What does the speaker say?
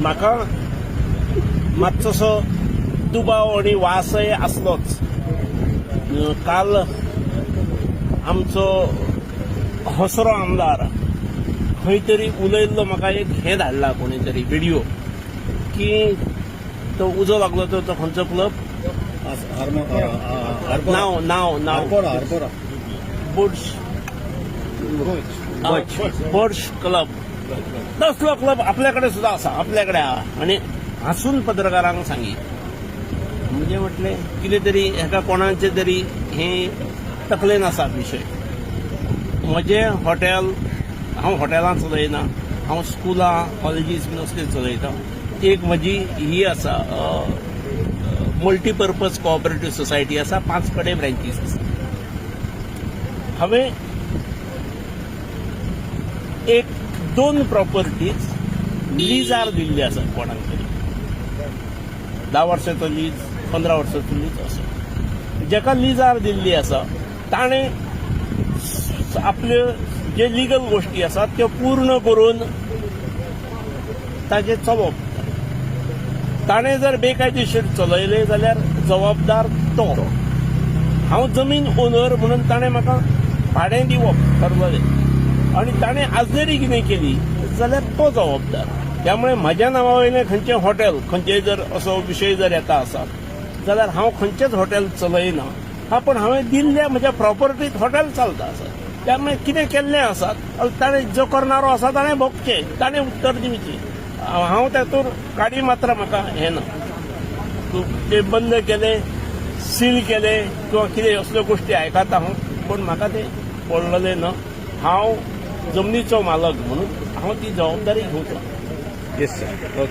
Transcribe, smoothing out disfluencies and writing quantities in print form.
म्हाका मातसोसो दुबाव आणि वासय आसलोच. काल आमचो हसरो आमदार खंय तरी उलयल्लो म्हाका एक हे धाडला कोणी तरी व्हिडिओ की तो उजो लागलो तो खंयचो क्लब नाव बुर्ज क्लब तसलो क्लब आपल्याकडे सुद्धा असा आपल्याकडे आणि हसून पत्रकारांक सांगी म्हणजे म्हटलें कितें तरी हेका कोणाचे तरी हे तकलेन आसा विशय. म्हजें हॉटेल हांव हॉटेलां चलयना, हांव स्कुलां कॉलेजीस बीन असले चलयता. एक म्हजी ही आसा मल्टीपर्पज कोऑपरेटिव्ह सोसायटी आसा, 5 कडेन ब्रँचीस आसा. हांवें 1-2 प्रॉपर्टीज लिजार दिल्ली आसा कोणाक तरी. 10 वर्सांचो लीज, 15 वर्सांचो लीज असो. जेका लिजार दिल्ली आसा ताणें आपल्यो जे लिगल गोष्टी आसात त्यो पूर्ण करून ताचे चलोवप. ताणें जर बेकायदेशीर चलयले जाल्यार जबाबदार तो. हांव जमीन ओनर म्हणून ताणें म्हाका भाडें दिवप ठरवलें आनी ताणें आजरी कितें केली जाल्यार तो जबाबदार. त्यामुळे म्हज्या नांवा वयलें खंयचें हॉटेल खंयचेय जर असो विशय जर येता आसत जाल्यार हांव खंयचेच हॉटेल चलयना. हा पण हांवें दिल्ल्या म्हज्या प्रॉपर्टींत हॉटेल चलता आसा. त्यामुळे कितें केल्लें आसात ताणें जो करणारो आसा ताणें भोगचें, ताणें उत्तर दिवचें. हांव तातूंत काडी मात्र म्हाका हें ना. ते बंद केले, सील केले किंवा कितें असल्यो गोश्टी आयकता हांव, पूण म्हाका तें पडलेलें ना. हांव जमनीचो मालक म्हणून हांव ती जबाबदारी घेवचो. Yes sir.